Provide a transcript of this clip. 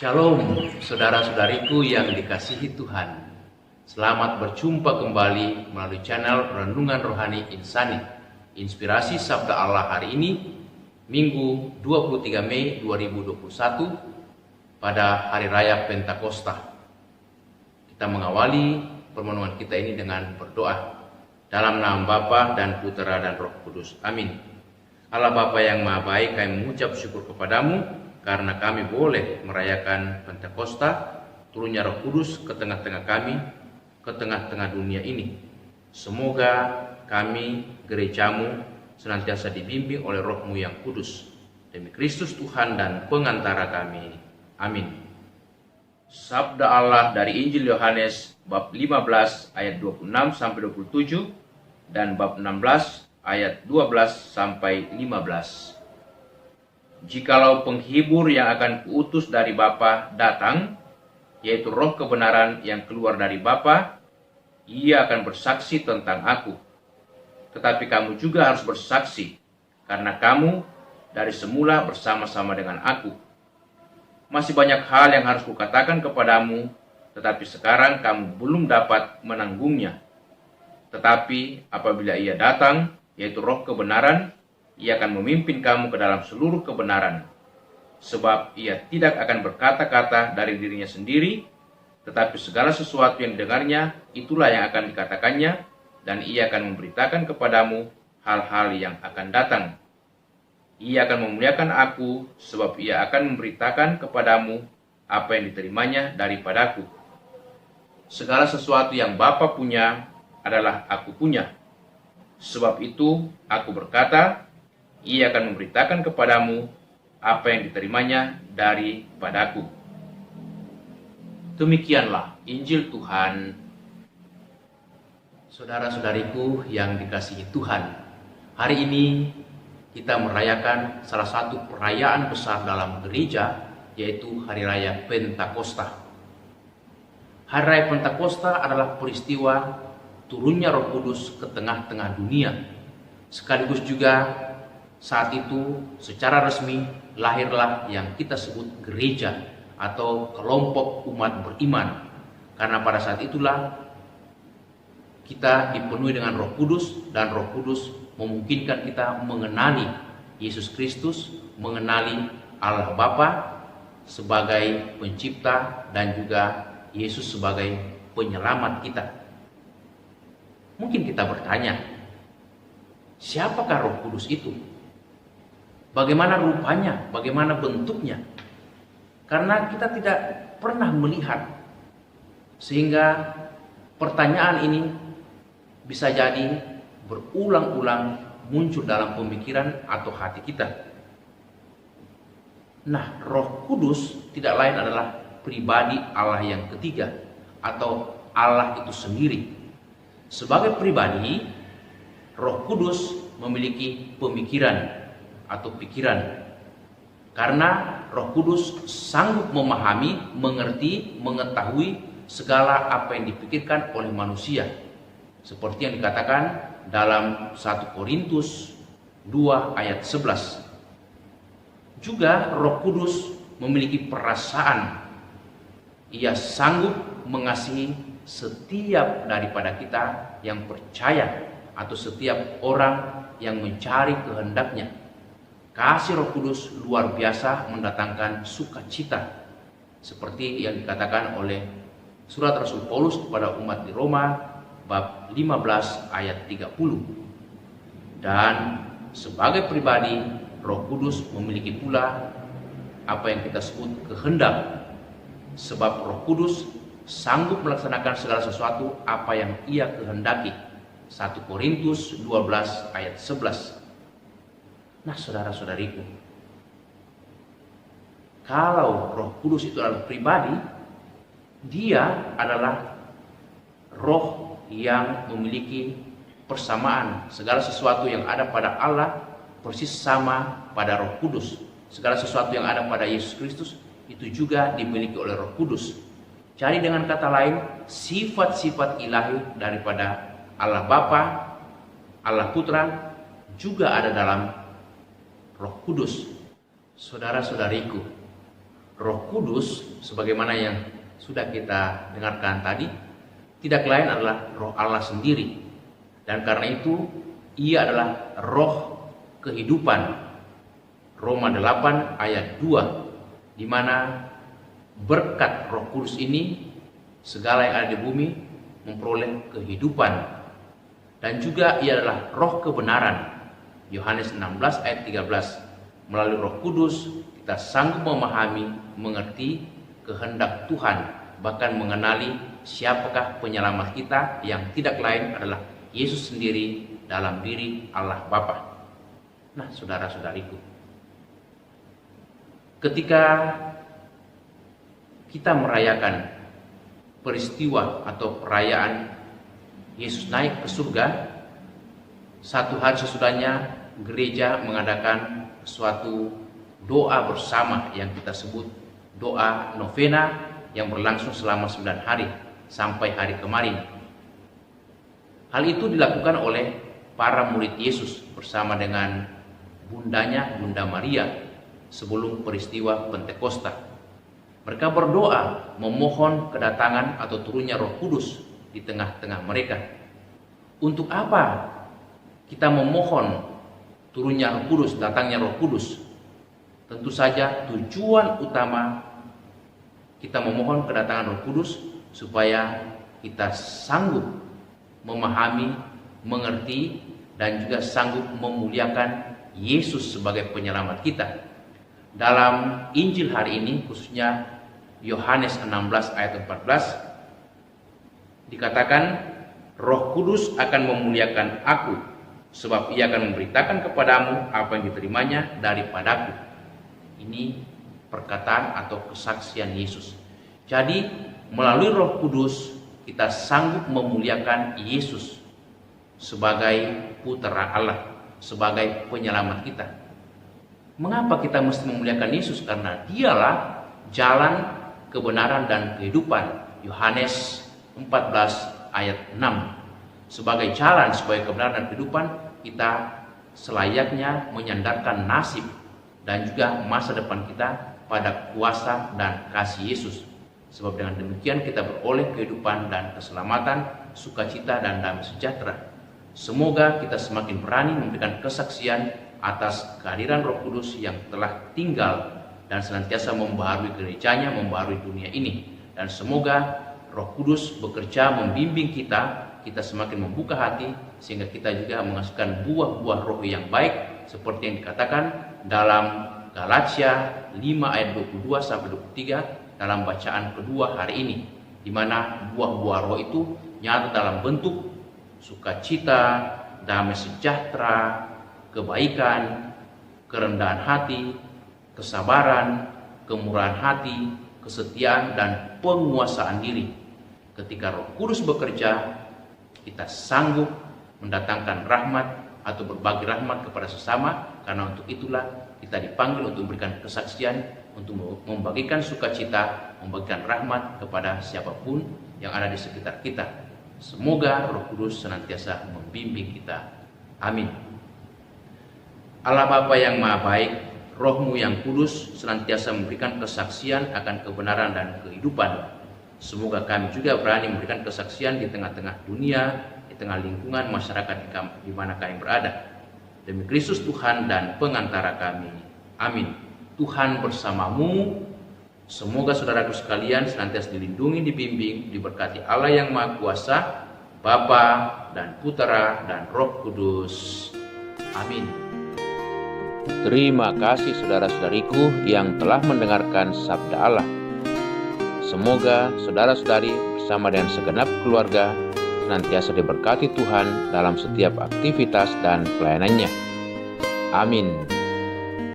Shalom, saudara-saudariku yang dikasihi Tuhan. Selamat berjumpa kembali melalui channel Renungan Rohani Insani. Inspirasi Sabda Allah hari ini, Minggu 23 Mei 2021, pada Hari Raya Pentakosta. Kita mengawali permohonan kita ini dengan berdoa. Dalam nama Bapa dan Putera dan Roh Kudus. Amin. Allah Bapa yang Maha Baik, kami mengucap syukur kepadamu karena kami boleh merayakan Pentakosta, turunnya Roh Kudus ke tengah-tengah kami, ke tengah-tengah dunia ini. Semoga kami, gerejamu, senantiasa dibimbing oleh Roh-Mu yang kudus. Demi Kristus Tuhan dan pengantara kami. Amin. Sabda Allah dari Injil Yohanes bab 15 ayat 26-27 dan bab 16 ayat 12-15. Jikalau penghibur yang akan kuutus dari Bapa datang, yaitu Roh kebenaran yang keluar dari Bapa, ia akan bersaksi tentang aku. Tetapi kamu juga harus bersaksi, karena kamu dari semula bersama-sama dengan aku. Masih banyak hal yang harus kukatakan kepadamu, tetapi sekarang kamu belum dapat menanggungnya. Tetapi apabila ia datang, yaitu Roh kebenaran, ia akan memimpin kamu ke dalam seluruh kebenaran. Sebab ia tidak akan berkata-kata dari dirinya sendiri, tetapi segala sesuatu yang didengarnya, itulah yang akan dikatakannya, dan ia akan memberitakan kepadamu hal-hal yang akan datang. Ia akan memuliakan aku, sebab ia akan memberitakan kepadamu apa yang diterimanya daripadaku. Segala sesuatu yang Bapa punya adalah aku punya. Sebab itu aku berkata, ia akan memberitakan kepadamu apa yang diterimanya daripadaku. Demikianlah Injil Tuhan. Saudara-saudariku yang dikasihi Tuhan, hari ini kita merayakan salah satu perayaan besar dalam gereja, yaitu Hari Raya Pentakosta. Hari Raya Pentakosta adalah peristiwa turunnya Roh Kudus ke tengah-tengah dunia. Sekaligus juga saat itu secara resmi lahirlah yang kita sebut gereja atau kelompok umat beriman. Karena pada saat itulah kita dipenuhi dengan Roh Kudus, dan Roh Kudus memungkinkan kita mengenali Yesus Kristus, mengenali Allah Bapa sebagai pencipta dan juga Yesus sebagai penyelamat kita. Mungkin kita bertanya, siapakah Roh Kudus itu? Bagaimana rupanya, bagaimana bentuknya? Karena kita tidak pernah melihat, sehingga pertanyaan ini bisa jadi berulang-ulang muncul dalam pemikiran atau hati kita. Nah, Roh Kudus tidak lain adalah pribadi Allah yang ketiga atau Allah itu sendiri. Sebagai pribadi, Roh Kudus memiliki pemikiran atau pikiran. Karena Roh Kudus sanggup memahami, mengerti, mengetahui segala apa yang dipikirkan oleh manusia. Seperti yang dikatakan dalam 1 Korintus 2 ayat 11. Juga Roh Kudus memiliki perasaan. Ia sanggup mengasihi setiap daripada kita yang percaya atau setiap orang yang mencari kehendaknya. Kasih Roh Kudus luar biasa mendatangkan sukacita, seperti yang dikatakan oleh surat Rasul Paulus kepada umat di Roma bab 15 ayat 30. Dan sebagai pribadi, Roh Kudus memiliki pula apa yang kita sebut kehendak. Sebab Roh Kudus sanggup melaksanakan segala sesuatu apa yang ia kehendaki. 1 Korintus 12 ayat 11. Nah, saudara-saudariku, kalau Roh Kudus itu adalah pribadi, dia adalah roh yang memiliki persamaan. Segala sesuatu yang ada pada Allah persis sama pada Roh Kudus. Segala sesuatu yang ada pada Yesus Kristus itu juga dimiliki oleh Roh Kudus. Jadi dengan kata lain, sifat-sifat ilahi daripada Allah Bapa, Allah Putra juga ada dalam Roh Kudus. Saudara-saudariku, Roh Kudus, sebagaimana yang sudah kita dengarkan tadi, tidak lain adalah Roh Allah sendiri. Dan karena itu, ia adalah roh kehidupan. Roma 8 ayat 2, di mana berkat Roh Kudus ini, segala yang ada di bumi memperoleh kehidupan. Dan juga ia adalah roh kebenaran. Yohanes 16 ayat 13, melalui Roh Kudus kita sanggup memahami, mengerti kehendak Tuhan, bahkan mengenali siapakah penyelamat kita yang tidak lain adalah Yesus sendiri dalam diri Allah Bapa. Nah, saudara-saudariku, ketika kita merayakan peristiwa atau perayaan Yesus naik ke surga, satu hari sesudahnya gereja mengadakan suatu doa bersama yang kita sebut doa novena yang berlangsung selama 9 hari sampai hari kemarin. Hal itu dilakukan oleh para murid Yesus bersama dengan bundanya, Bunda Maria, sebelum peristiwa Pentakosta. Mereka berdoa memohon kedatangan atau turunnya Roh Kudus di tengah-tengah mereka. Untuk apa kita memohon turunnya Roh Kudus, datangnya Roh Kudus? Tentu saja tujuan utama kita memohon kedatangan Roh Kudus supaya kita sanggup memahami, mengerti, dan juga sanggup memuliakan Yesus sebagai penyelamat kita. Dalam Injil hari ini, khususnya Yohanes 16 ayat 14, dikatakan, Roh Kudus akan memuliakan aku, sebab ia akan memberitakan kepadamu apa yang diterimanya daripadaku. Ini perkataan atau kesaksian Yesus. Jadi melalui Roh Kudus kita sanggup memuliakan Yesus sebagai Putra Allah, sebagai penyelamat kita. Mengapa kita mesti memuliakan Yesus? Karena dialah jalan, kebenaran, dan kehidupan. Yohanes 14 ayat 6. Sebagai jalan, sebagai kebenaran dan kehidupan, kita selayaknya menyandarkan nasib dan juga masa depan kita pada kuasa dan kasih Yesus. Sebab dengan demikian kita beroleh kehidupan dan keselamatan, sukacita dan damai sejahtera. Semoga kita semakin berani memberikan kesaksian atas kehadiran Roh Kudus yang telah tinggal dan senantiasa membaharui gerejanya, membaharui dunia ini. Dan semoga Roh Kudus bekerja membimbing kita semakin membuka hati, sehingga kita juga menghasilkan buah-buah roh yang baik, seperti yang dikatakan dalam Galatia 5 ayat 22-23 dalam bacaan kedua hari ini, di mana buah-buah roh itu nyata dalam bentuk sukacita, damai sejahtera, kebaikan, kerendahan hati, kesabaran, kemurahan hati, kesetiaan, dan penguasaan diri. Ketika Roh Kudus bekerja, kita sanggup mendatangkan rahmat atau berbagi rahmat kepada sesama, karena untuk itulah kita dipanggil untuk memberikan kesaksian, untuk membagikan sukacita, membagikan rahmat kepada siapapun yang ada di sekitar kita. Semoga Roh Kudus senantiasa membimbing kita. Amin. Allah Bapa yang Maha Baik, Roh-Mu yang kudus senantiasa memberikan kesaksian akan kebenaran dan kehidupan. Semoga kami juga berani memberikan kesaksian di tengah-tengah dunia, di tengah lingkungan masyarakat di mana kami berada. Demi Kristus Tuhan dan pengantara kami. Amin. Tuhan bersamamu. Semoga saudaraku sekalian senantiasa dilindungi, dibimbing, diberkati Allah yang Maha Kuasa, Bapa dan Putera dan Roh Kudus. Amin. Terima kasih saudara-saudariku yang telah mendengarkan sabda Allah. Semoga saudara-saudari bersama dengan segenap keluarga senantiasa diberkati Tuhan dalam setiap aktivitas dan pelayanannya. Amin.